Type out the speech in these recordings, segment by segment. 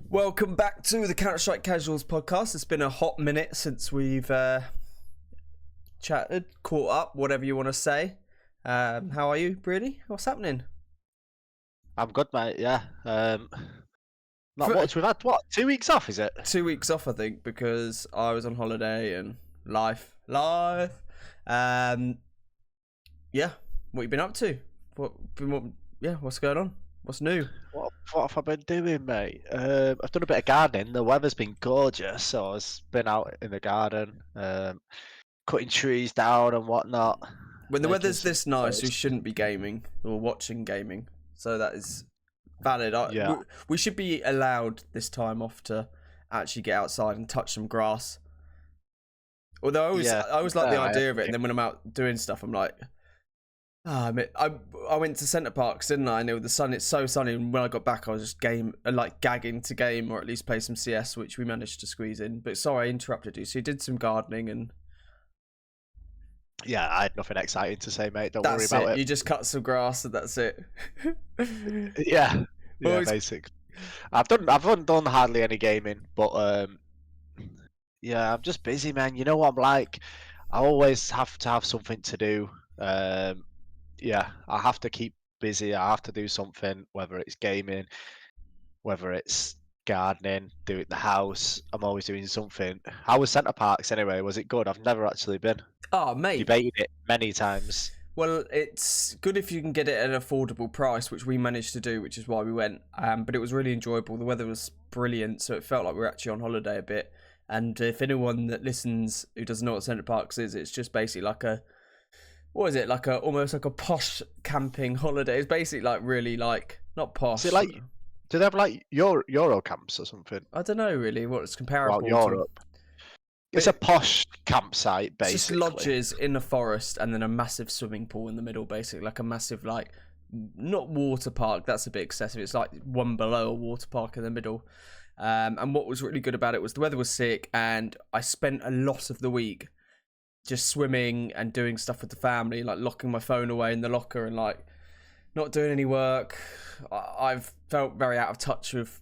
Welcome back to the Counter-Strike Casuals podcast. It's been a hot minute since we've chatted, caught up, whatever you want to say. How are you, Brady? What's happening? I'm good, mate. Yeah. Not much. We've had 2 weeks off, is it? 2 weeks off, I think, because I was on holiday and life. Yeah, what you been up to? What's going on? What's new? What have I been doing, mate? I've done a bit of gardening. The weather's been gorgeous, so I've been out in the garden, cutting trees down and whatnot. When the weather's this nice, we shouldn't be gaming or watching gaming. So that is valid. Yeah. We should be allowed this time off to actually get outside and touch some grass. Although I always like the idea of it, and then when I'm out doing stuff, I'm like, I went to Centre Parks, didn't I? And with the sun, it's so sunny. And when I got back, I was just gagging to game, or at least play some CS, which we managed to squeeze in. But sorry, I interrupted you. So you did some gardening and. Yeah, I had nothing exciting to say, mate. Don't worry about it. You just cut some grass and that's it. Yeah, basic. I haven't done hardly any gaming, but yeah, I'm just busy, man. You know what I'm like. I always have to have something to do. Yeah, I have to keep busy. I have to do something, whether it's gaming, whether it's gardening, doing the house. I'm always doing something. How was Centre Parks anyway? Was it good? I've never actually been. Oh, mate. Debated it many times. Well, it's good if you can get it at an affordable price, which we managed to do, which is why we went. But it was really enjoyable. The weather was brilliant, so it felt like we were actually on holiday a bit. And if anyone that listens who doesn't know what Centre Parks is, it's just basically like a, what is it? Like almost like a posh camping holiday. It's basically like really like, not posh. Is it like, do they have like Euro camps or something? I don't know really what it's comparable to. Europe. It's a posh campsite, basically. Just lodges in the forest and then a massive swimming pool in the middle, basically. Like a massive, like, not water park, that's a bit excessive. It's like one below a water park in the middle. And what was really good about it was the weather was sick, and I spent a lot of the week just swimming and doing stuff with the family, like locking my phone away in the locker and like not doing any work. I've felt very out of touch with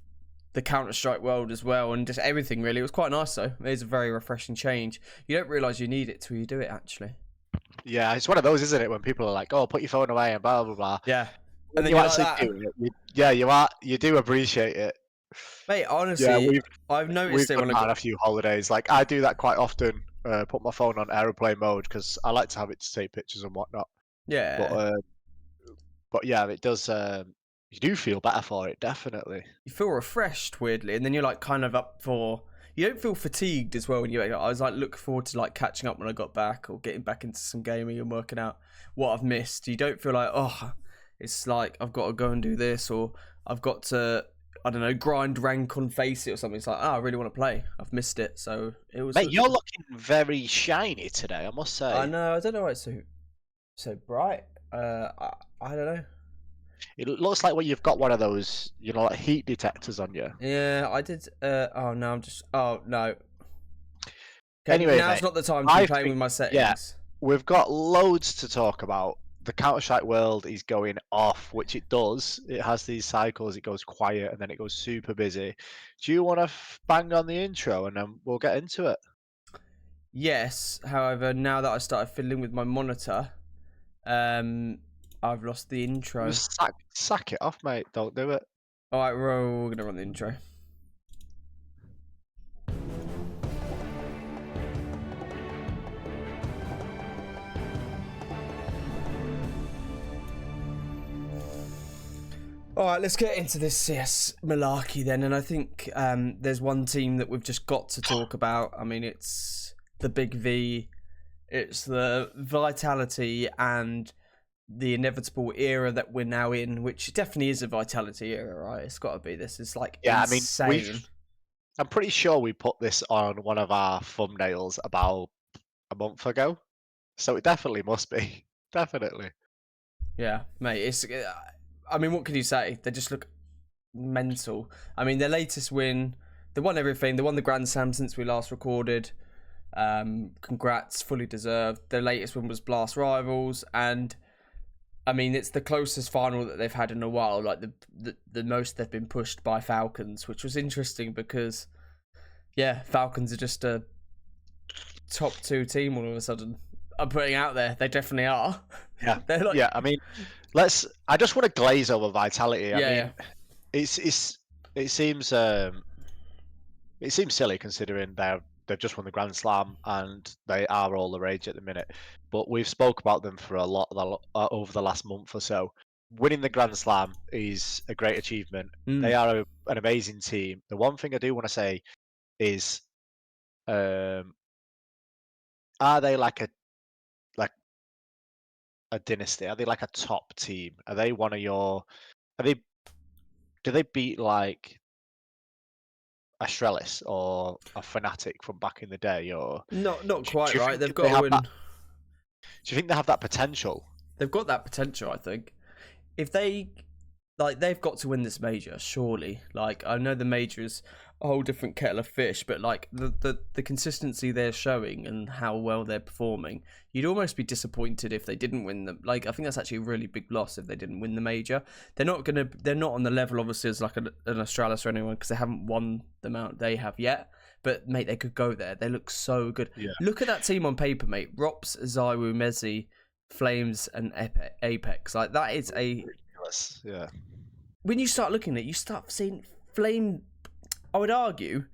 the Counter-Strike world as well, and just everything really. It was quite nice though. It is a very refreshing change. You don't realise you need it till you do it actually. Yeah, it's one of those, isn't it, when people are like, oh, put your phone away and blah blah blah. Yeah. And then you actually do it. You do appreciate it. Mate, honestly, I've noticed it when I've had a few holidays. Like I do that quite often, put my phone on aeroplane mode because I like to have it to take pictures and whatnot. Yeah. But yeah, it does you do feel better for it, definitely. You feel refreshed, weirdly, and then you're like kind of up for. You don't feel fatigued as well when you. I was like looking forward to like catching up when I got back or getting back into some gaming and working out what I've missed. You don't feel like it's like I've got to go and do this or I've got to I don't know grind rank on Face It or something. It's like I really want to play. I've missed it, so it was. Mate, you're looking very shiny today, I must say. I know. I don't know why it's so bright. I don't know. It looks like when you've got one of those, like heat detectors on you. Yeah, I did. Oh no, I'm just. Oh no. Okay, anyway, now's not the time to be playing with my settings. Yeah, we've got loads to talk about. The Counter-Strike world is going off, which it does. It has these cycles. It goes quiet and then it goes super busy. Do you want to bang on the intro and then we'll get into it? Yes. However, now that I started fiddling with my monitor, I've lost the intro. Just sack it off, mate. Don't do it. All right, we're gonna run the intro. All right, let's get into this CS malarkey then. And I think there's one team that we've just got to talk about. I mean, it's the Big V. It's the Vitality and the inevitable era that we're now in, which definitely is a Vitality era, right? It's got to be. This is like insane. I mean, I'm pretty sure we put this on one of our thumbnails about a month ago, so it definitely must be. Definitely. Yeah, mate. It's. I mean, what can you say? They just look mental. I mean, their latest win, they won everything. They won the Grand Slam since we last recorded. Congrats, fully deserved. Their latest win was Blast Rivals, and I mean, it's the closest final that they've had in a while. Like the most they've been pushed by Falcons, which was interesting because, yeah, Falcons are just a top 2 team all of a sudden. I'm putting out there, they definitely are. Yeah, They're like, yeah. I mean, I just want to glaze over Vitality. I mean, it seems silly considering they've just won the Grand Slam and they are all the rage at the minute. But we've spoke about them for a lot over the last month or so. Winning the Grand Slam is a great achievement. They are an amazing team. The one thing I do want to say is, are they like a dynasty? Are they like a top team? Are they one of your? Are they? Do they beat like Astralis or a Fnatic from back in the day, or not do quite you right. think They've got they to have that? win. Do you think they have that potential? They've got that potential, I think. If they they've got to win this major, surely. Like, I know the major is a whole different kettle of fish, but like the consistency they're showing and how well they're performing, you'd almost be disappointed if they didn't win them. Like, I think that's actually a really big loss if they didn't win the major. They're not on the level, obviously, as like an Astralis or anyone, because they haven't won the amount they have yet. But mate, they could go there. They look so good. Yeah. Look at that team on paper, mate. Rops, Zywu, Mezzi, Flames, and Apex. Like, that is a... Yeah. When you start looking at it, you start seeing Flame. I would argue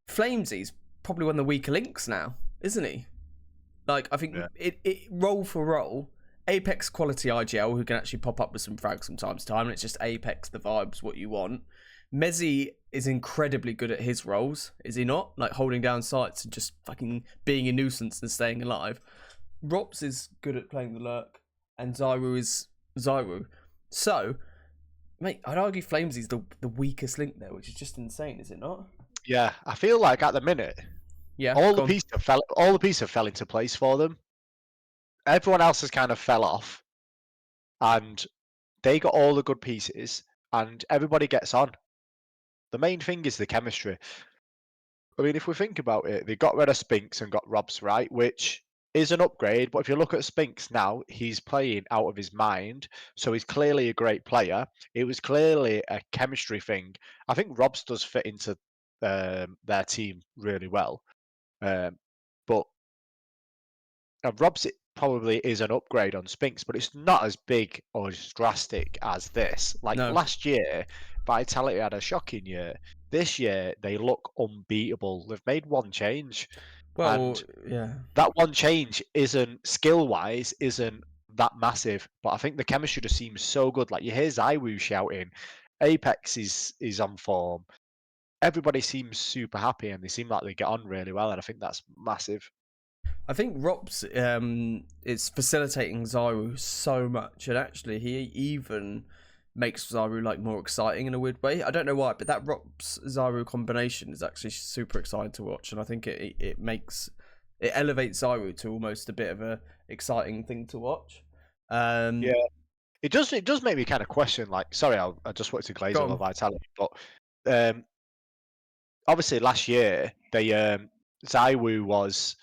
Flamesy's probably one of the weaker links now, isn't he? Like, I think it roll for roll, Apex quality IGL who can actually pop up with some frags from time to time, and it's just Apex the vibes what you want. Mezzi is incredibly good at his roles, is he not? Like holding down sites and just fucking being a nuisance and staying alive. Rops is good at playing the lurk, and Zywu is Zywu. So, mate, I'd argue Flamesy's the weakest link there, which is just insane, is it not? Yeah, I feel like at the minute, all the pieces fell into place for them. Everyone else has kind of fell off, and they got all the good pieces, and everybody gets on. The main thing is the chemistry. I mean, if we think about it, they got rid of Spinks and got Robs, right? Which is an upgrade, but if you look at Spinks now, he's playing out of his mind, so he's clearly a great player. It was clearly a chemistry thing. I think Robs does fit into their team really well, but Robs probably is an upgrade on Spinks, but it's not as big or as drastic as this. Like last year, Vitality had a shocking year. This year, they look unbeatable. They've made one change. Well, yeah. That one change isn't skill-wise, isn't that massive, but I think the chemistry just seems so good. Like you hear Zywu shouting, Apex is on form. Everybody seems super happy, and they seem like they get on really well, and I think that's massive. I think Rops is facilitating Zywu so much, and actually he even makes Zywu like more exciting in a weird way. I don't know why, but that Rops Zywu combination is actually super exciting to watch, and I think it elevates Zywu to almost a bit of a exciting thing to watch. Yeah, it does make me kind of question. Like, sorry, I just wanted to glaze over Vitality, but obviously last year Zywu was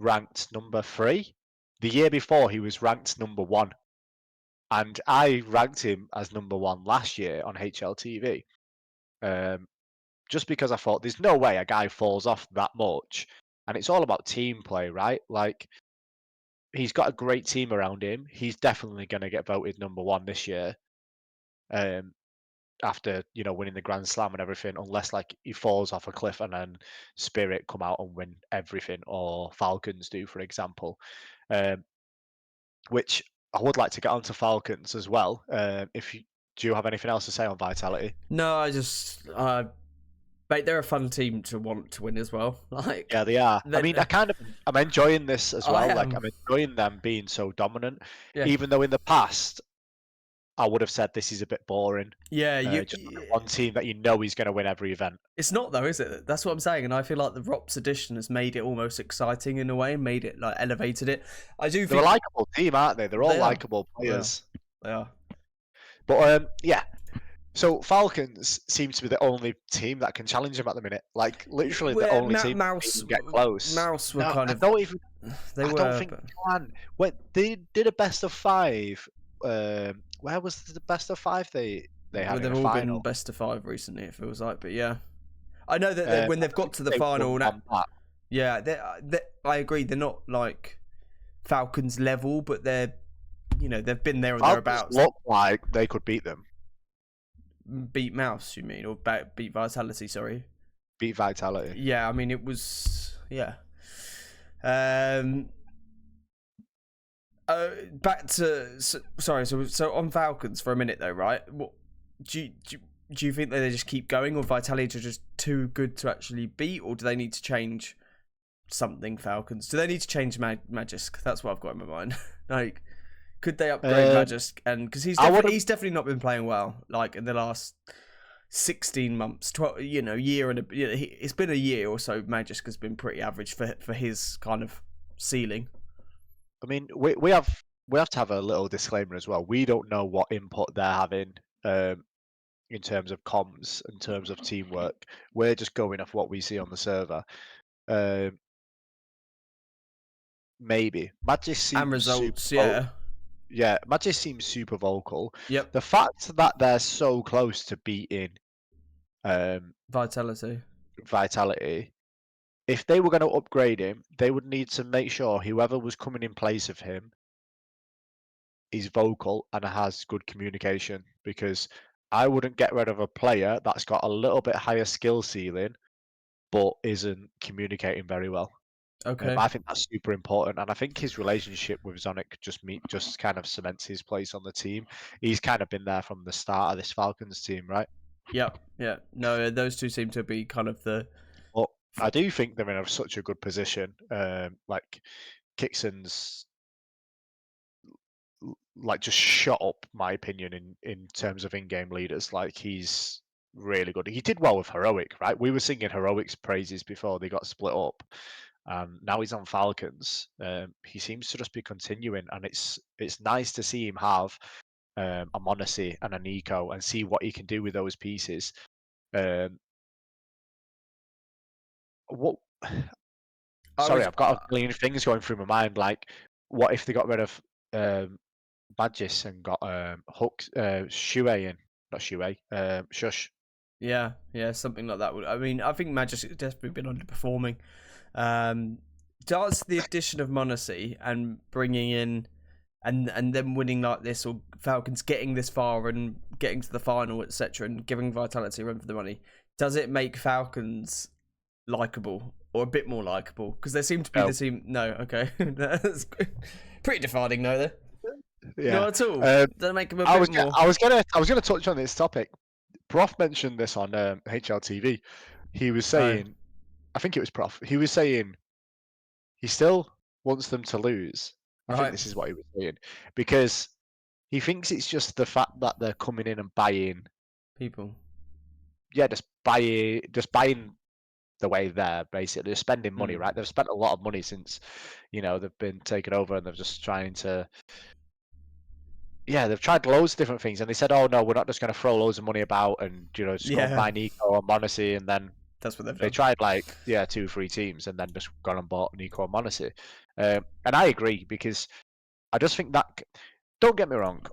ranked number 3. The year before he was ranked number 1, and I ranked him as number 1 last year on HLTV, just because I thought there's no way a guy falls off that much, and it's all about team play, right? Like he's got a great team around him. He's definitely going to get voted number 1 this year, after winning the Grand Slam and everything, unless like he falls off a cliff and then Spirit come out and win everything, or Falcons do, for example. Which I would like to get onto Falcons as well. Do you have anything else to say on Vitality? No, I just mate, they're a fun team to want to win as well. Like, yeah, they are. I mean, I'm enjoying this as well. Like, I'm enjoying them being so dominant, even though in the past I would have said this is a bit boring. Yeah, just one team that you know is going to win every event. It's not though, is it? That's what I'm saying, and I feel like the Rops edition has made it almost exciting in a way, made it like elevated it. I do. They're a likable team, aren't they? They're all likable players. They are. But yeah. So Falcons seem to be the only team that can challenge them at the minute. Like literally the only team that can get close. Mouse were kind of. I don't think they can. They did a best of 5 where was the best of five they Well, had in they've a all been final? best of 5 recently. It feels like, but yeah, I know that I when they've got think to the they won final, one back. yeah, I agree. They're not like Falcons level, but they're they've been there and Falcons thereabouts. look like they could beat them. Beat Mouse, you mean, or beat Vitality? Sorry. Beat Vitality. Yeah, I mean it was Um, back to sorry. So on Falcons for a minute though, right? What do you think that they just keep going, or Vitality are just too good to actually beat, or do they need to change something? Falcons, do they need to change Magisk? That's what I've got in my mind. Like, could they upgrade Magisk? And because he's definitely not been playing well, like in the last 16 months, 12, year and it's been a year or so. Magisk has been pretty average for his kind of ceiling. I mean, we have to have a little disclaimer as well. We don't know what input they're having in terms of comms, in terms of teamwork. We're just going off what we see on the server. Um, maybe Magic And seems super. results, yeah. Yeah, Magic seems super vocal. Yep. The fact that they're so close to beating Vitality. Vitality, if they were going to upgrade him, they would need to make sure whoever was coming in place of him is vocal and has good communication, because I wouldn't get rid of a player that's got a little bit higher skill ceiling but isn't communicating very well. Okay. I think that's super important, and I think his relationship with Zonic just kind of cements his place on the team. He's kind of been there from the start of this Falcons team, right? Yep. Yeah. No, those two seem to be kind of the. But I do think they're in such a good position. Like Kixon's like just shot up my opinion in terms of in-game leaders. Like, he's really good. He did well with Heroic, right? We were singing Heroic's praises before they got split up. Now he's on Falcons. He seems to just be continuing, and it's nice to see him have a Monacy and a Nico and see what he can do with those pieces. What? Sorry, I've got a million things going through my mind. Like, what if they got rid of Badgis and got Hook Shue in, not Shue, Shush. Yeah, something like that. I mean, I think Magic has definitely been underperforming. Does the addition of Monacy and bringing in and them winning like this, or Falcons getting this far and getting to the final, etc., and giving Vitality a run for the money, does it make Falcons likable or a bit more likable? Because they seem to be the team. No, okay, that's pretty defining, no, there. Yeah, not at all. Doesn't make them a bit more. I was gonna touch on this topic. Prof mentioned this on HLTV. He was saying, I think it was Prof. He was saying he still wants them to lose. I think this is what he was saying, because he thinks it's just the fact that they're coming in and buying people. Yeah, just buying the way there, basically. They're spending money, right? They've spent a lot of money since, they've been taken over, and they're just trying to. Yeah, they've tried loads of different things, and they said, "Oh no, we're not just going to throw loads of money about and just go and buy Nico or Monacy," and then that's what they've they done. tried 2-3 teams, and then just gone and bought Nico and Monacy. And I agree, because I just think that, don't get me wrong,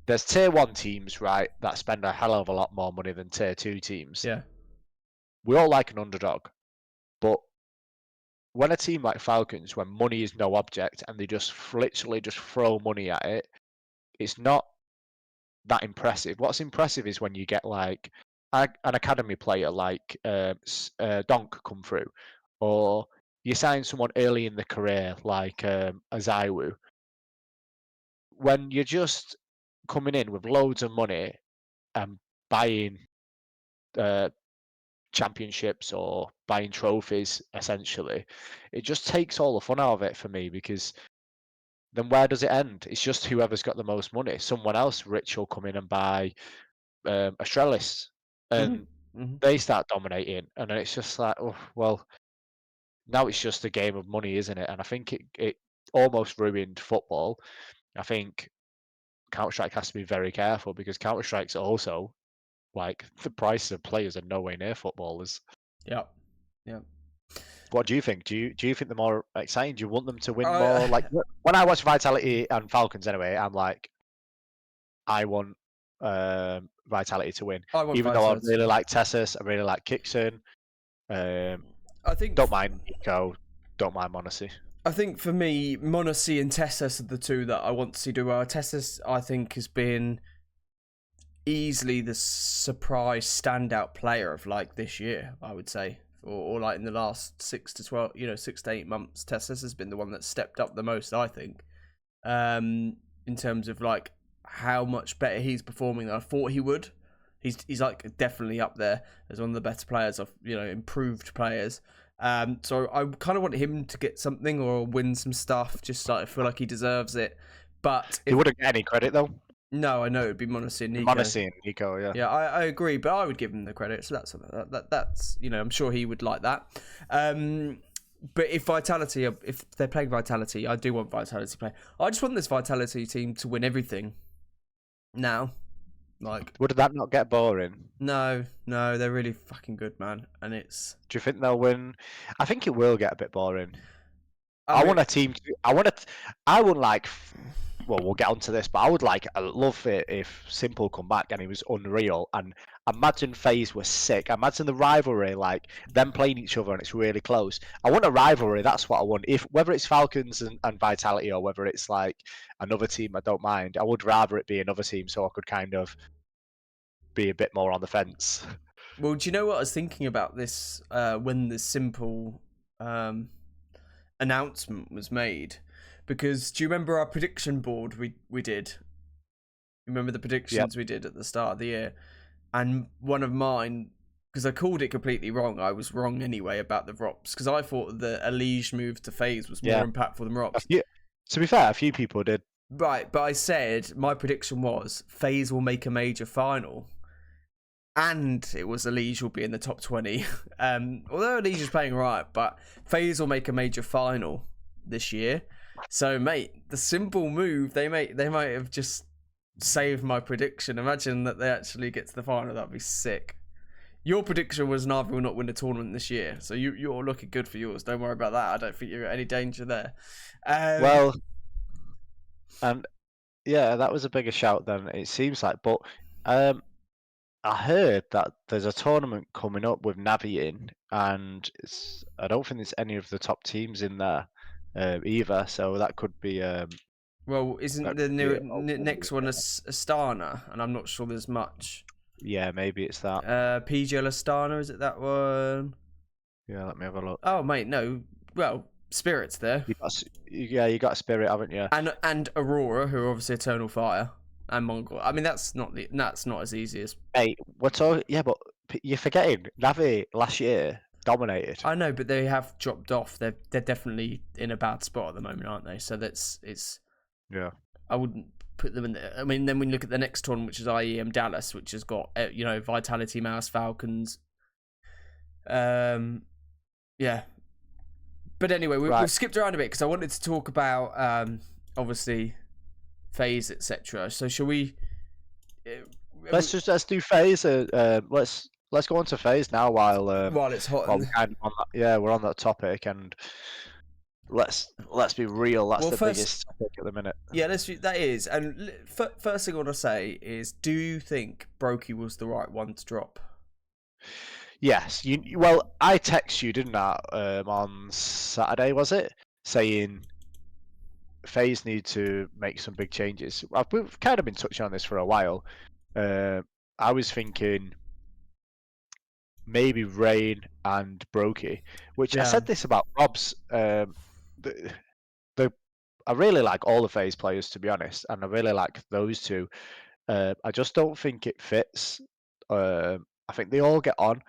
there's tier 1 teams, right, that spend a hell of a lot more money than tier 2 teams. Yeah. We all like an underdog, but when a team like Falcons, when money is no object and they just literally just throw money at it, it's not that impressive. What's impressive is when you get like an academy player like Donk come through, or you sign someone early in the career like Azaiwu. When you're just coming in with loads of money and buying championships or buying trophies, essentially, it just takes all the fun out of it for me, because then where does it end? It's just whoever's got the most money. Someone else rich will come in and buy Astralis, and they start dominating, and then it's just like, oh, well, now it's just a game of money, isn't it? And I think it almost ruined football. I think Counter-Strike has to be very careful, because Counter-Strike's also, like, the prices of players are nowhere near footballers. Yeah. What do you think? Do you think they're more exciting? Do you want them to win more? Like, when I watch Vitality and Falcons anyway, I'm like, I want Vitality to win. I want Even though I Vitality. really like Tessus, I really like Kixon. I think Don't mind Nico. Don't mind Monacy. I think for me, Monacy and Tessus are the two that I want to see do well. Tessus, I think, has been easily the surprise standout player of like this year, I would say, or like in the last 6 to 12, 6 to 8 months. Tessus has been the one that stepped up the most, I think, in terms of like how much better he's performing than I thought he would. He's like definitely up there as one of the better players of improved players. So I kind of want him to get something or win some stuff. Just like I feel like he deserves it. But He wouldn't get any credit though. No, I know it'd be Monacy and Nico. Monacy and Nico, yeah. Yeah, I agree, but I would give him the credit. So that's I'm sure he would like that. But if they're playing Vitality, I do want Vitality to play. I just want this Vitality team to win everything. Now, like, would that not get boring? No, they're really fucking good, man, and it's. Do you think they'll win? I think it will get a bit boring. I want a team. I would like. Well, we'll get onto this, but I love it if Simple come back and he was unreal. And imagine FaZe was sick. Imagine the rivalry, like them playing each other and it's really close. I want a rivalry. That's what I want. Whether it's Falcons and Vitality or whether it's like another team, I don't mind. I would rather it be another team so I could kind of be a bit more on the fence. Well, do you know what I was thinking about this when the Simple announcement was made? Because do you remember our prediction board we did? Remember the predictions we did at the start of the year? And one of mine, because I called it completely wrong, I was wrong anyway about the ROPS, because I thought the Elige move to FaZe was more impactful than ROPS. To be fair, a few people did. Right, but I said, my prediction was FaZe will make a major final. And it was Elige will be in the top 20. Although Elige is playing right, but FaZe will make a major final this year. So, mate, the Simple move, they might have just saved my prediction. Imagine that they actually get to the final. That'd be sick. Your prediction was Na'Vi will not win the tournament this year. So you're looking good for yours. Don't worry about that. I don't think you're in any danger there. Well, and yeah, that was a bigger shout than it seems like. But I heard that there's a tournament coming up with Navi in, and I don't think there's any of the top teams in there either. So that could be. Well, isn't the next one Astana? And I'm not sure there's much. Yeah, maybe it's that. PGL Astana, is it that one? Yeah, let me have a look. Oh, mate, no. Well, Spirit's there. You got Spirit, haven't you? And Aurora, who are obviously Eternal Fire, and Mongol. I mean, that's not as easy as. Hey, we're talking. Yeah, but you're forgetting Navi last year dominated. I know, but they have dropped off. They're definitely in a bad spot at the moment, aren't they? So it's. Yeah. I wouldn't put them in there. I mean, then we look at the next tournament, which is IEM Dallas, which has got Vitality, Mouse, Falcons. Yeah. But anyway, we've skipped around a bit because I wanted to talk about obviously FaZe, etc. So shall we? Let's do FaZe. Let's go on to FaZe now while it's hot. While we're kind of we're on that topic, and let's be real. That's the biggest topic at the minute. Yeah, that is. And first thing I want to say is, do you think Brokey was the right one to drop? Yes. Well, I text you, didn't I, on Saturday, was it? Saying FaZe need to make some big changes. We've kind of been touching on this for a while. I was thinking maybe Rain and Brokey, which I said this about Rob's. I really like all the FaZe players, to be honest, and I really like those two. I just don't think it fits. I think they all get on,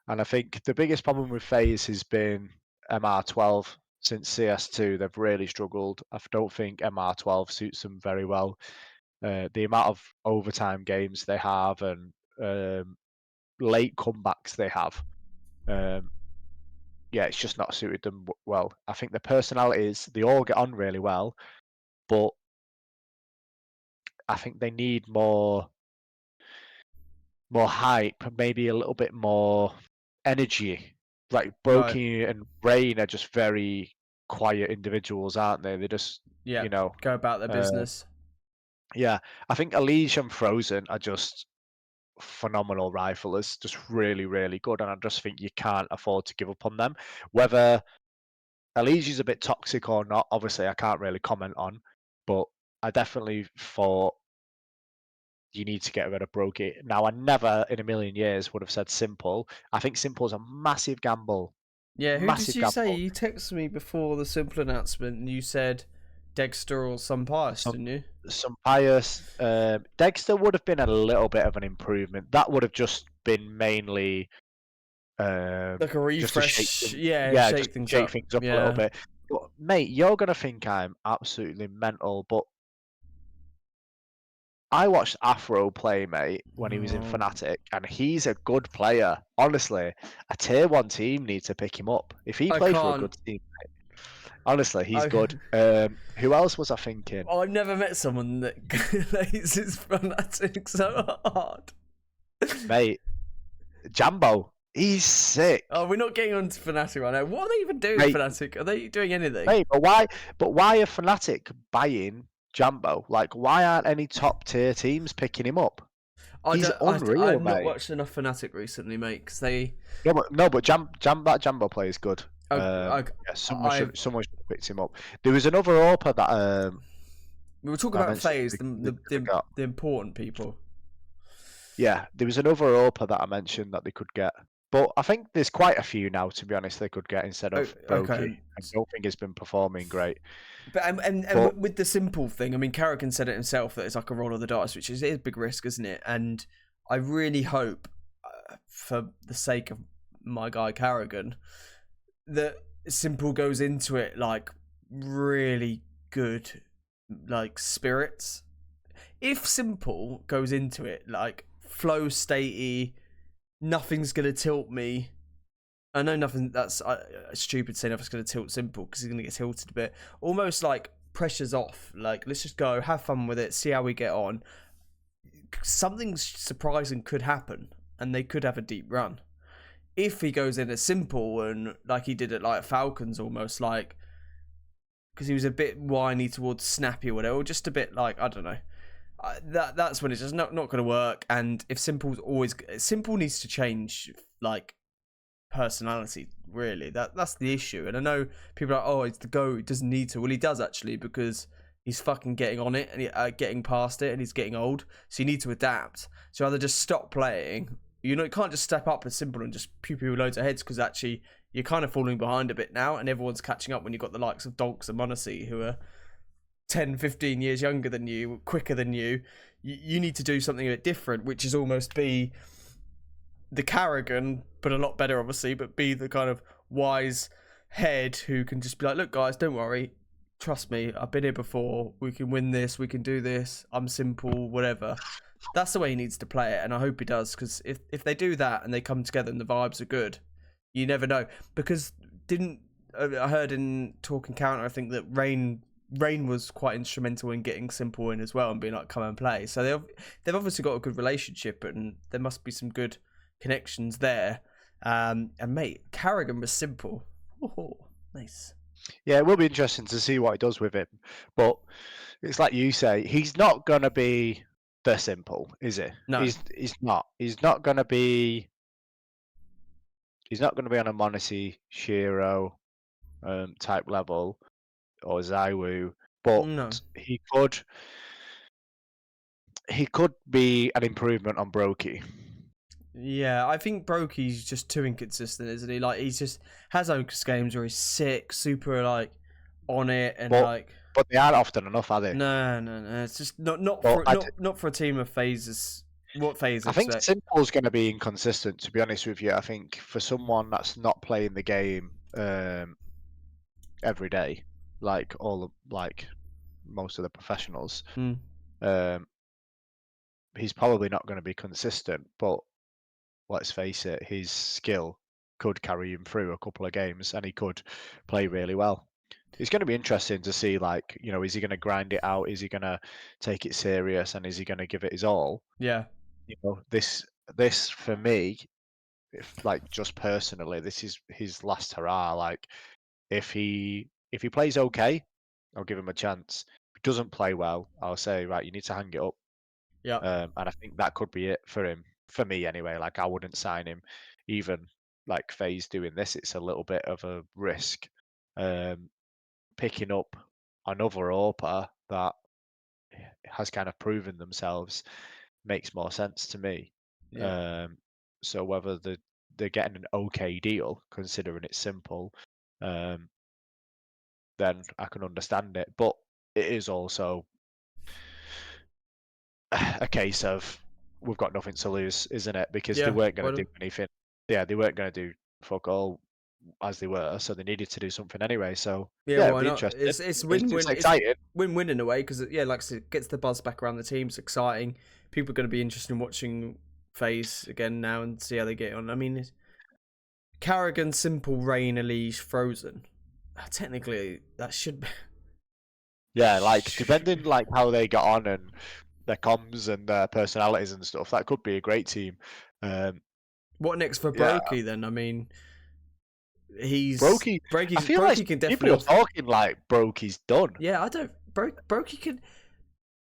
and I think the biggest problem with FaZe has been MR12 since CS2. They've really struggled. I don't think MR12 suits them very well. The amount of overtime games they have and late comebacks they have, it's just not suited them well. I think the personalities, they all get on really well, but I think they need more hype, maybe a little bit more energy. Like Brokey and Rain are just very quiet individuals, aren't they? They just go about their business. Yeah, I think Elige and Frozen are just phenomenal riflers, just really, really good, and I just think you can't afford to give up on them. Whether Elige is a bit toxic or not, obviously I can't really comment on, but I definitely thought you need to get rid of Brokey. Now, I never in a million years would have said Simple. I think Simple's a massive gamble. Yeah, who did Massive you say? gamble. You texted me before the simple announcement and you said Dexter or some pious, Some didn't you? some pious Dexter would have been a little bit of an improvement. That would have just been mainly Like a just to refresh, yeah, just shake to things shake up. things up a little Yeah. bit. But mate, you're gonna think I'm absolutely mental, but I watched Afro play, mate, when he was in Oh, Fnatic, and he's a good player. Honestly, a tier one team needs to pick him up. If he I plays for a can't. good team, honestly, he's I good. Who else was I thinking? I've never met someone that lays his fanatic so hard. Mate, Jambo. He's Oh, sick. we're not getting on to Fnatic right now. What are they even doing, Mate, Fnatic? Are they doing anything? mate, but why are Fnatic buying Jambo? Like, why aren't any top tier teams picking him up? I He's don't. unreal, I've not mate. watched enough Fnatic recently, mate. Because they. No, but that Jambo play is good. I, I, Yeah, I. someone should have picked him up. There was another AWPer that We were talking I about mentioned phase, we forgot. the important people. Yeah, there was another AWPer that I mentioned that they could get. But I think there's quite a few now, to be honest, they could get instead Oh, of Brokey. okay. I don't think he's been performing great. But But with the simple thing, I mean, Carrigan said it himself that it's like a roll of the dice, which is a big risk, isn't it? And I really hope, for the sake of my guy Carrigan, that simple goes into it like really good, like spirits. If simple goes into it like flow statey, nothing's gonna tilt me. I know nothing. That's stupid saying nothing's going to tilt simple because he's going to get tilted a bit. Almost like pressure's off. Like let's just go, have fun with it, see how we get on. Something surprising could happen, and they could have a deep run if he goes in as simple and like he did it like Falcons, almost like because he was a bit whiny towards snappy or whatever, or just a bit like I don't know. That's when it's just not going to work. And if simple needs to change, like personality, really. That's the issue. And I know people are like, oh, it's the GOAT, he doesn't need to. Well, he does actually, because he's fucking getting on it and getting past it, and he's getting old. So you need to adapt. So either just stop playing. You know, you can't just step up as simple and just pew pew loads of heads, because actually you're kind of falling behind a bit now, and everyone's catching up when you've got the likes of Donks and Monacy who are 10, 15 years younger than you, quicker than you. You need to do something a bit different, which is almost be the Carrigan, but a lot better, obviously, but be the kind of wise head who can just be like, look, guys, don't worry. Trust me, I've been here before. We can win this. We can do this. I'm simple, whatever. That's the way he needs to play it, and I hope he does, because if they do that and they come together and the vibes are good, you never know. Because I heard in Talking Counter, I think that Rain was quite instrumental in getting Simple in as well and being like, come and play. So they've obviously got a good relationship, and there must be some good connections there. And mate, Carrigan was simple. Oh, nice. yeah, it will be interesting to see what he does with it. But it's like you say, he's not gonna be the simple, is he? No. He's not. He's not gonna be. He's not gonna be on a Monacy Shiro type level or Zaiwu, but No. he could be an improvement on Brokey. Yeah, I think Brokey's just too inconsistent, isn't he? Like he's just has Ocus games where he's sick, super like on it, and But like but they aren't often enough, are they? no. It's just not Well, for not for a team of phases. What phase I think expect? Simple's going to be inconsistent. To be honest with you, I think for someone that's not playing the game every day, like most of the professionals, Mm. um, he's probably not going to be consistent. But let's face it, his skill could carry him through a couple of games, and he could play really well. It's going to be interesting to see, like, is he going to grind it out? Is he going to take it serious? And is he going to give it his all? Yeah. This for me, if like just personally, this is his last hurrah. Like, if he plays okay, I'll give him a chance. doesn't play well, I'll say, right, you need to hang it up. Yeah. And I think that could be it for him, for me anyway. Like I wouldn't sign him, even like FaZe doing this. It's a little bit of a risk. Um, Picking up another AWPer that has kind of proven themselves makes more sense to me. Yeah. Um, so whether they're getting an okay deal, considering it's simple, um, then I can understand it. But it is also a case of we've got nothing to lose, isn't it? Because they Yeah. weren't going to Well, do anything. Yeah, they weren't going to do fuck all as they were, so they needed to do something anyway. So yeah. yeah, it'd Why be not? interesting. It's It's win-win. It's exciting. win-win in a way because yeah, like I said, it gets the buzz back around the team. It's exciting. People are going to be interested in watching FaZe again now and see how they get on. I mean, Carrigan, Simple, Rain, Elise, Frozen. Technically, that should be. Yeah, like depending like how they got on and their comms and their personalities and stuff, that could be a great team. Um, What next for yeah, Brokey then? I mean, Brokey. I feel like Brokey can people definitely are off. talking like Brokey's done. Yeah, I don't. Brokey can.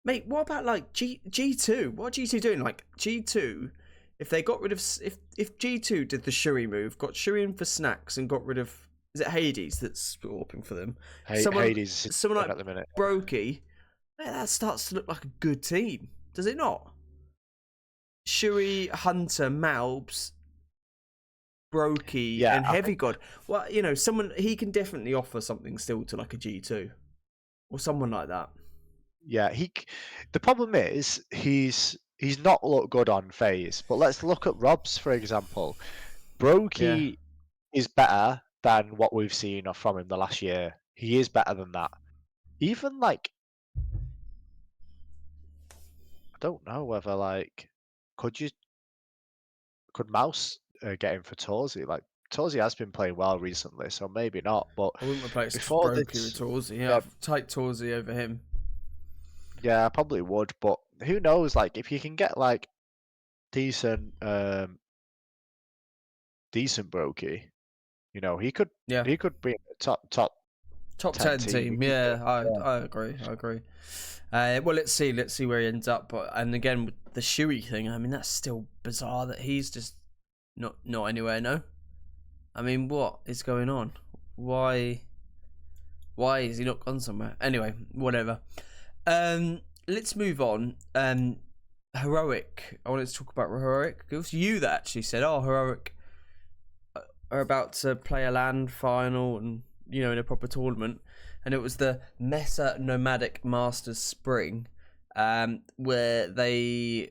Mate, what about like G2? What are G2 doing? Like G2, if they got rid of if G2 did the Shuri move, got Shuri in for snacks and got rid of, is it Hades that's swapping for them? Hades is Someone done like at the minute. Brokey, that starts to look like a good team, does it not? Shuri, Hunter, Malbs, Brokey, Yeah, and I Heavy think. God. Well, you know, someone he can definitely offer something still to like a G2 or someone like that. Yeah, the problem is he's not looked good on FaZe, but let's look at Robs for example. Yeah. Brokey is better than what we've seen from him the last year. He is better than that. Even like I don't know whether like could you could Mouse get him for Torsey? Like Torsey has been playing well recently, so maybe not. But I wouldn't replace before Brokey with this, Torsey. Yeah, yeah, I've take Torsey over him. yeah, I probably would. But who knows? Like if you can get like decent, decent Brokey. You know, Yeah, he could be a top top 10 10 team. He team. could be, Yeah, yeah. I agree. I agree. Well, let's see where he ends up. But and again with the Shuey thing, I mean that's still bizarre that he's just not anywhere. No, I mean what is going on? Why is he not gone somewhere? Anyway, whatever. Let's move on. Heroic. I wanted to talk about Heroic. It was you that actually said, "Oh, Heroic are about to play a land final and in a proper tournament," and it was the Mesa Nomadic Masters Spring, where they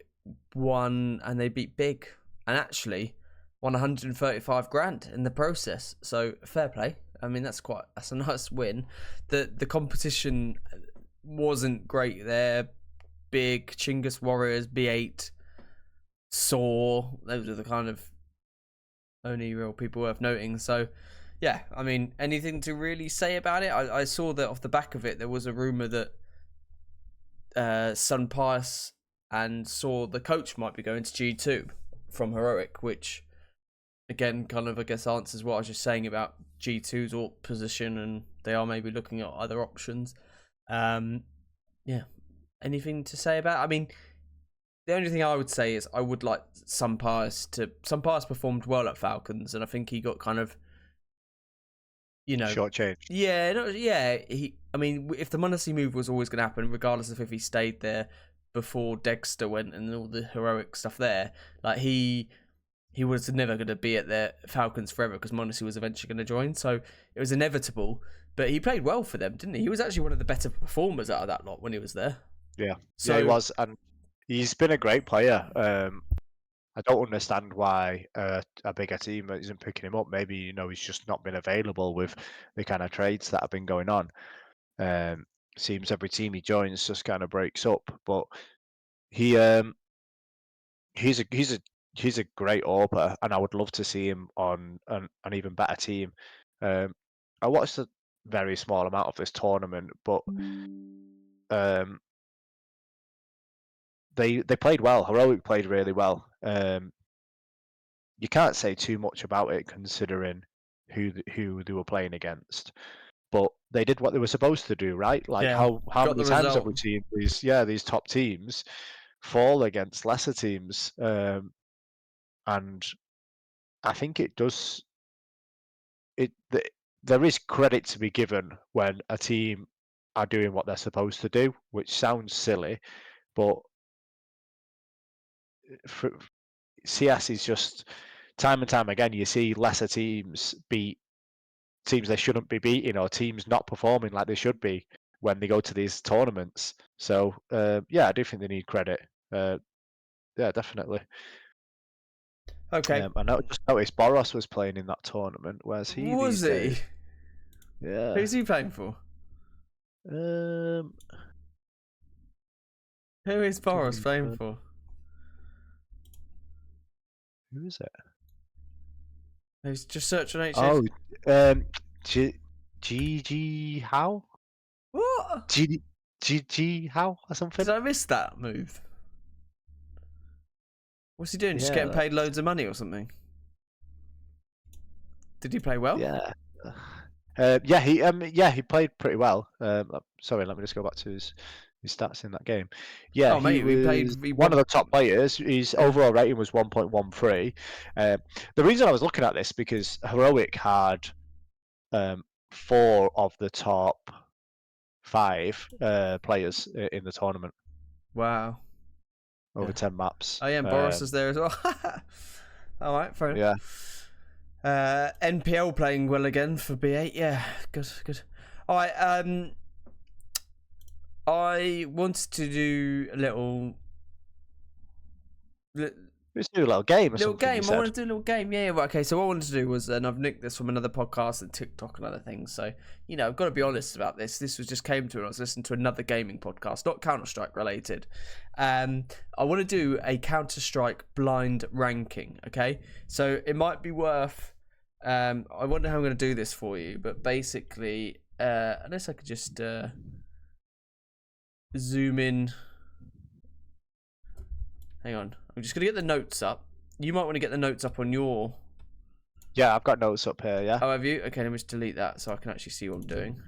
won and they beat Big and actually won 135 grand in the process. So fair play. I mean that's a nice win. The competition wasn't great there. Big Chingus Warriors, B8, Saw. Those are the kind of only real people worth noting. So, yeah, I mean, anything to really say about it? I saw that off the back of it, there was a rumor that Sun Pius and Saw, the coach, might be going to G2 from Heroic, which, again, kind of, I guess, answers what I was just saying about G2's AWP position, and they are maybe looking at other options. Yeah, anything to say about it? I mean, the only thing I would say is I would like Sun Pius performed well at Falcons, and I think he got kind of, Shortchanged. yeah, I mean, if the Munacy move was always going to happen, regardless of if he stayed there before Dexter went and all the heroic stuff there, like he was never going to be at the Falcons forever because Munacy was eventually going to join, so it was inevitable. But he played well for them, didn't he? He was actually one of the better performers out of that lot when he was there. Yeah, So yeah, he was, and he's been a great player. I don't understand why a bigger team isn't picking him up. Maybe he's just not been available with the kind of trades that have been going on. Seems every team he joins just kind of breaks up. But he he's a great AWPer, and I would love to see him on an even better team. I watched a very small amount of this tournament, but they played well. Heroic played really well. You can't say too much about it considering who they were playing against. but they did what they were supposed to do, right? Like Yeah, how got many the times have result. we seen these top teams fall against lesser teams? And I think it does there is credit to be given when a team are doing what they're supposed to do, which sounds silly, but for, CS is just time and time again you see lesser teams beat teams they shouldn't be beating or teams not performing like they should be when they go to these tournaments. So yeah, I do think they need credit. Yeah, definitely. Okay. Just noticed Boros was playing in that tournament. Where's he Was these he? days? Yeah. Who's he playing for? Um, Who is don't Boris playing even, for? who is it? He's just search on Oh, HH. GG how? What? GG how or something? Did I miss that move? What's he doing? Just Yeah, getting paid loads of money or something? Did he play well? yeah. He played pretty well. Sorry, let me just go back to his stats in that game. Yeah, Oh he mate, we was played. We one of won. the top players. His Yeah. overall rating was 1.13. The reason I was looking at this because Heroic had 4 of the top 5 players in the tournament Wow. over Yeah. 10 maps. Oh yeah, and Boris is there as well. All right, fair Yeah. enough. NPL playing well again for B8. Yeah, good, good. All right. I wanted to do a little Let's do a little game or little something, you game. I said. wanted to do a little game. Yeah, right, okay. So what I wanted to do was, and I've nicked this from another podcast and TikTok and other things. So I've got to be honest about this. This was just came to when I was listening to another gaming podcast, not Counter-Strike related. I want to do a Counter-Strike blind ranking. Okay, so it might be worth. I wonder how I'm going to do this for you, but basically, unless I could just zoom in. Hang on, I'm just going to get the notes up. You might want to get the notes up on your... Yeah, I've got notes up here, yeah. Oh, have you? Okay, let me just delete that so I can actually see what I'm doing.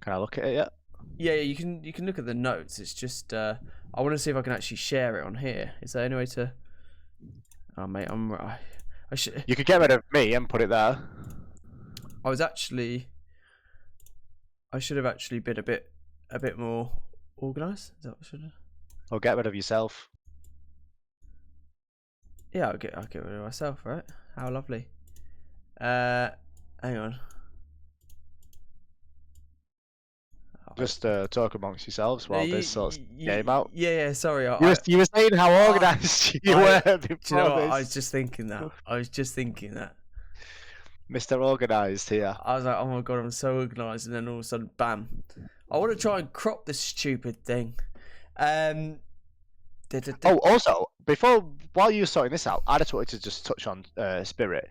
Can I look at it yet? Yeah, you can look at the notes. It's just I want to see if I can actually share it on here. Is there any way to... Oh, mate, I should... You could get rid of me and put it there. I should have actually been a bit more organised. Is that what I should have... Or get rid of yourself. Yeah, I'll get rid of myself, right? How lovely. Hang on. Just talk amongst yourselves while this sorts game out. Yeah, sorry. You were saying how organised you were before do you know what? this. I was just thinking that. Mr. Organised here. I was like, oh my god, I'm so organised, and then all of a sudden, bam. I want to try and crop this stupid thing. Oh, also, while you were sorting this out, I just wanted to just touch on Spirit.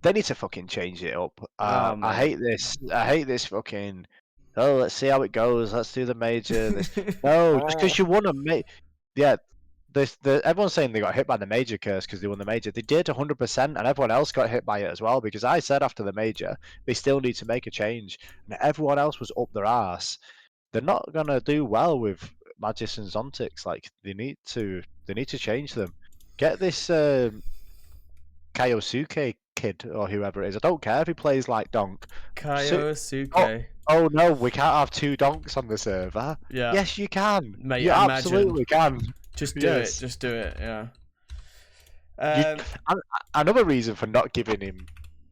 They need to fucking change it up. I hate this. I hate this fucking. Oh, let's see how it goes. Let's do the major. No, just because you won a yeah. Everyone's saying they got hit by the major curse because they won the major. They did 100%, and everyone else got hit by it as well. Because I said after the major, they still need to make a change, and everyone else was up their arse. They're not gonna do well with Magis and Zontics. Like they need to change them. Get this Kaiosuke kid or whoever it is. I don't care if he plays like Donk. Kaiosuke. Oh no, we can't have 2 Donks on the server. Yeah. Yes, you can. Mate, you absolutely can. Just do it. Just do it. Yeah. Another reason for not giving him,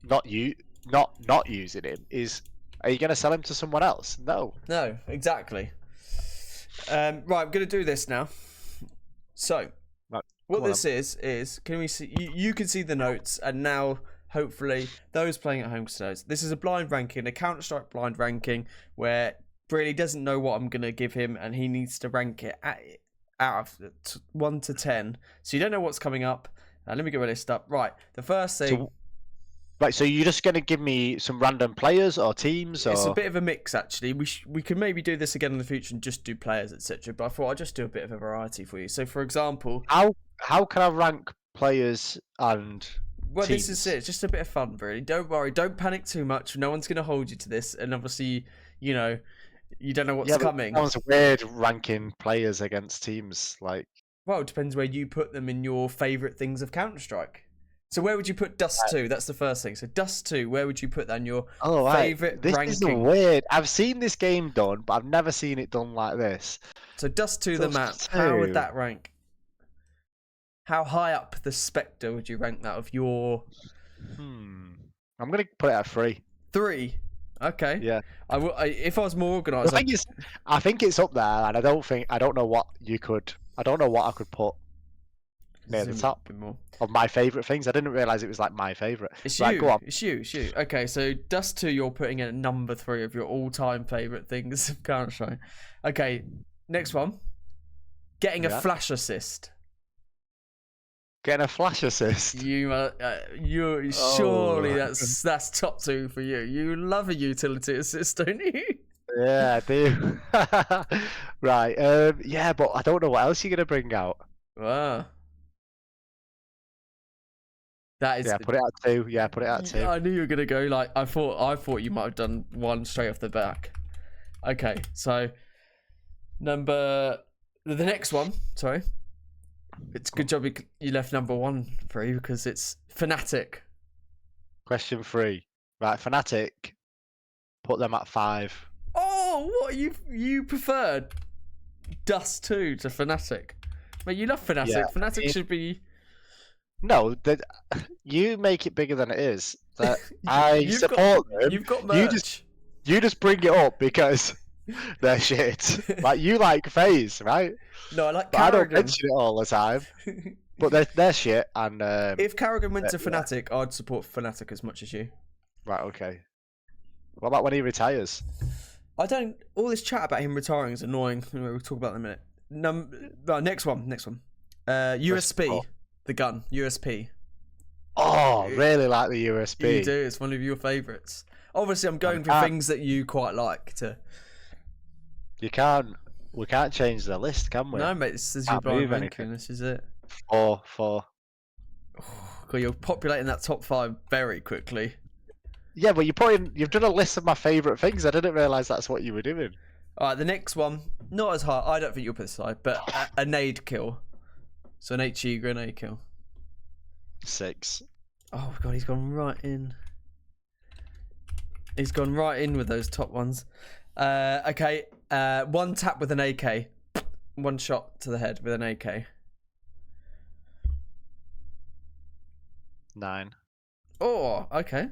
not using him is, are you going to sell him to someone else? No. No, exactly. Right, I'm going to do this now. So, what this is, can we see? You can see the notes, and now hopefully those playing at home today. This is a blind ranking, a Counter-Strike blind ranking, where Brady doesn't know what I'm going to give him, and he needs to rank it out of 1 to 10. So you don't know what's coming up. Let me get my list up. Right, the first thing. So you're just going to give me some random players or teams? Or... It's a bit of a mix, actually. We could maybe do this again in the future and just do players, etc. But I thought I'd just do a bit of a variety for you. So, for example, how can I rank players and Well, teams. this is it. It's just a bit of fun, really. Don't worry. Don't panic too much. No one's going to hold you to this. And obviously, you know, you don't know what's coming. That sounds weird ranking players against teams. Like, well, it depends where you put them in your favourite things of Counter-Strike. So where would you put Dust 2? That's the first thing. So Dust 2, where would you put that in your favourite ranking? This is weird. I've seen this game done, but I've never seen it done like this. So Dust 2, the map. How would that rank? How high up the Spectre would you rank that of your... I'm going to put it at 3. 3? Okay. Yeah. If I was more organised... I think it's up there, and I don't know what I could put near the top of my favourite things. I didn't realise it was like my favourite. It's right, you. Go on. It's you. Okay, so Dust 2 you're putting in at number 3 of your all-time favourite things of Counter-Strike. Okay, next one. Getting a flash assist. Getting a flash assist. You're surely that's top 2 for you. You love a utility assist, don't you? Yeah, I do. Right. Yeah, but I don't know what else you're gonna bring out. Wow. That is. Yeah, put it at 2. Yeah, put it at 2. I knew you were gonna go like I thought you might have done 1 straight off the back. Okay, so the next one. Sorry. It's a good job you left number 1 for you because it's Fnatic. Question 3. Right, Fnatic. Put them at 5. Oh, what you preferred Dust 2 to Fnatic? Mate, you love Fnatic. Yeah, Fnatic should be. No, you make it bigger than it is. I support them. You've got merch. You just bring it up because they're shit. Like you like FaZe, right? No, I like but Karrigan. I don't mention it all the time. But they're shit. And if Karrigan went to Fnatic, I'd support Fnatic as much as you. Right. Okay. What about when he retires? I don't. All this chat about him retiring is annoying. Anyway, we'll talk about that in a minute. Next one. USP, the gun. USP. Oh, really like the USP. You do. It's one of your favourites. Obviously, I'm going for things that you quite like. You can't. We can't change the list, can we? No, mate. This is your blind ranking. This is it. 4. Oh, God, you're populating that top 5 very quickly. Yeah, but you've done a list of my favourite things. I didn't realise that's what you were doing. All right, the next one, not as high. I don't think you'll put this high, but a nade kill. So an HE grenade kill. 6. Oh God, he's gone right in. He's gone right in with those top ones. Okay, 1 tap with an AK. 1 shot to the head with an AK. 9. Oh, okay.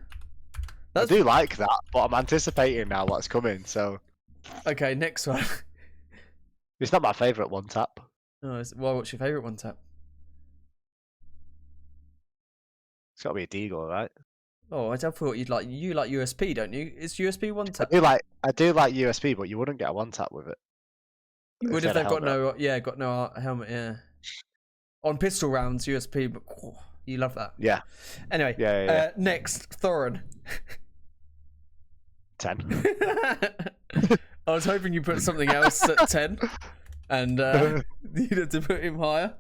I do like that, but I'm anticipating now what's coming. So. Okay, next one. It's not my favourite 1 tap. Oh, what's your favourite 1 tap? It's got to be a Deagle, right? Oh, I thought you like USP, don't you? Is USP 1 tap? I do like USP, but you wouldn't get a 1 tap with it. You would if they've got no helmet, yeah. On pistol rounds, USP, but you love that. Yeah. Anyway, yeah. Next, Thorin. 10. I was hoping you put something else at 10, and you'd have to put him higher.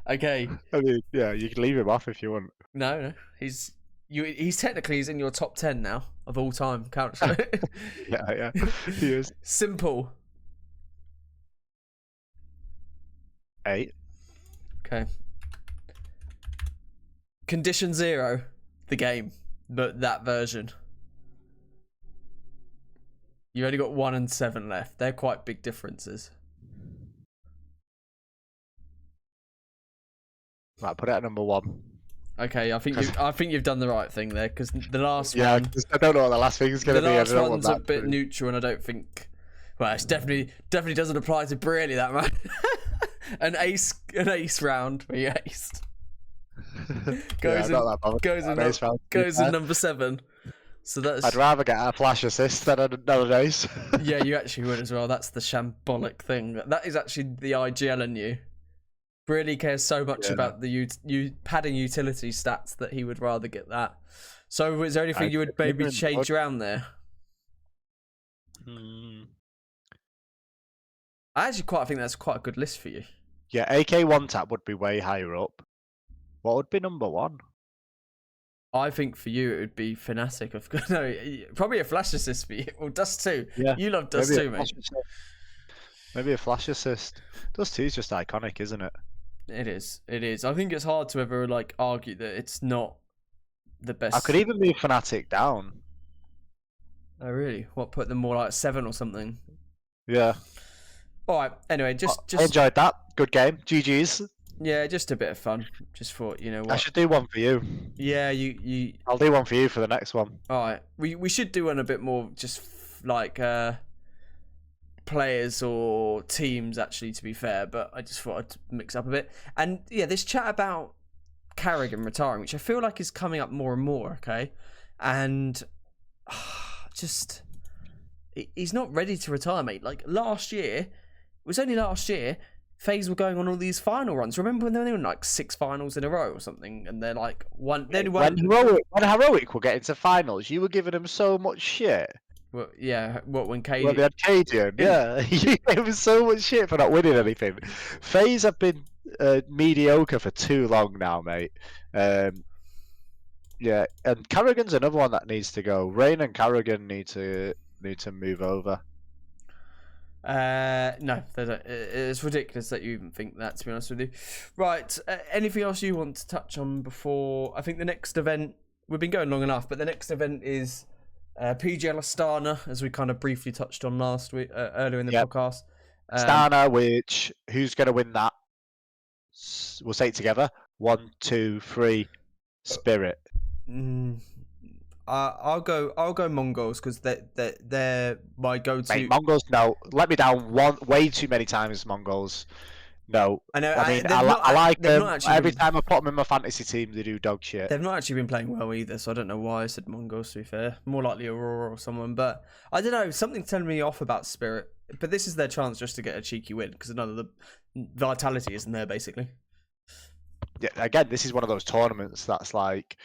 Okay. I mean, yeah, you can leave him off if you want. No, he's technically in your top 10 now of all time. Counter-Strike. Yeah, he is. Simple. 8. Okay. Condition 0, the game, but that version. You only got 1 and 7 left. They're quite big differences. Right, put it at number 1. Okay, I think you've done the right thing there because the last one. Yeah, I don't know what the last thing is going to be. The last one's a bit neutral, and I don't think. Well, it's definitely doesn't apply to Brearley that much. an ace round where you aced. Goes in number 7. So that's. I'd rather get a flash assist than another ace. Yeah, you actually would as well. That's the shambolic thing. That is actually the IGL in you. Really cares so much about the padding utility stats that he would rather get that. So is there anything you would maybe change around there? I actually think that's quite a good list for you. Yeah, AK 1 tap would be way higher up. What would be number 1? I think for you it would be Fnatic. No, probably a flash assist for you. Or Dust 2. Yeah, You love Dust 2, mate. Maybe a flash assist. Dust 2 is just iconic, isn't it? It is. It is. I think it's hard to ever like argue that it's not the best. I could even move Fnatic down. Oh really? What, put them more like 7 or something? Yeah. All right. Anyway, I enjoyed that. Good game. GG's. Yeah, just a bit of fun. Just thought, you know what? I should do one for you. Yeah, you. I'll do one for you for the next one. All right. We should do one a bit more, just like players or teams, actually, to be fair. But I just thought I'd mix up a bit. And yeah, this chat about Carrigan retiring, which I feel like is coming up more and more. Okay, and just he's not ready to retire, mate. Like last year, it was only last year. FaZe were going on all these final runs. Remember when they were in like 6 finals in a row or something, and they're like one. Then when Heroic were getting to finals, you were giving them so much shit. Well, yeah. What, when KD? Well, they had Cadian, yeah. It was so much shit for not winning anything. FaZe have been mediocre for too long now, mate. Yeah, and Carrigan's another one that needs to go. Rain and Carrigan need to move over. No, it's ridiculous that you even think that, to be honest with you. Right, anything else you want to touch on before? I think the next event, we've been going long enough, but the next event is PGL Astana, as we kind of briefly touched on last week, earlier in the podcast. Astana, who's going to win that? We'll say it together. 1, 2, 3. Spirit. I'll go Mongols because they're my go-to. Mate, Mongols, no, let me down way too many times. Mongols, no. I know. I mean, I like them. Every time I put them in my fantasy team, they do dog shit. They've not actually been playing well either, so I don't know why I said Mongols. To be fair, more likely Aurora or someone, but I don't know. Something's telling me off about Spirit. But this is their chance just to get a cheeky win because the vitality isn't there basically. Yeah, again, this is one of those tournaments that's like.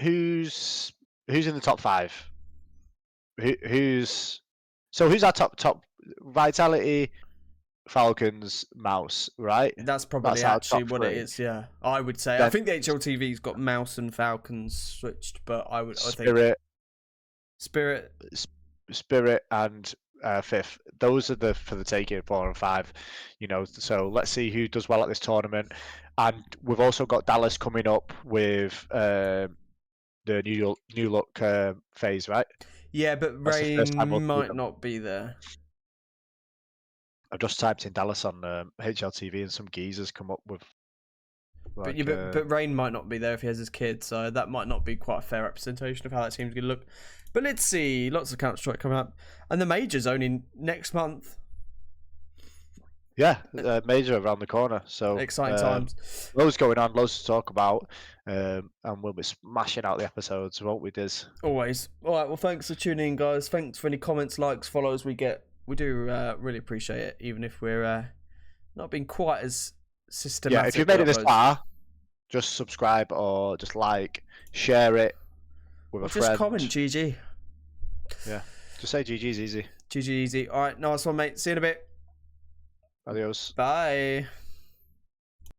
Who's in the top 5? Who's our top Vitality, Falcons, Mouse, right? That's probably actually what it is. Yeah, I would say. Then, I think the HLTV's got Mouse and Falcons switched, but I think Spirit and 5th. Those are for the taking 4 and 5. You know, so let's see who does well at this tournament. And we've also got Dallas coming up with the new look phase, right? Yeah, but Rain might not be there. I've just typed in Dallas on HLTV and some geezers come up with. Like, but Rain might not be there if he has his kid, so that might not be quite a fair representation of how that team's going to look. But let's see, lots of Counter-Strike coming up, and the major's only next month. Yeah, major around the corner. So exciting times. Loads going on, loads to talk about, and we'll be smashing out the episodes, won't we, Diz? Always. All right. Well, thanks for tuning in, guys. Thanks for any comments, likes, follows we get. We do really appreciate it, even if we're not being quite as systematic. Yeah, if you've made it this far, just subscribe or just like, share it with a friend. Just comment GG. Yeah, just say GG's easy. GG easy. All right, nice one, mate. See you in a bit. Adios. Bye.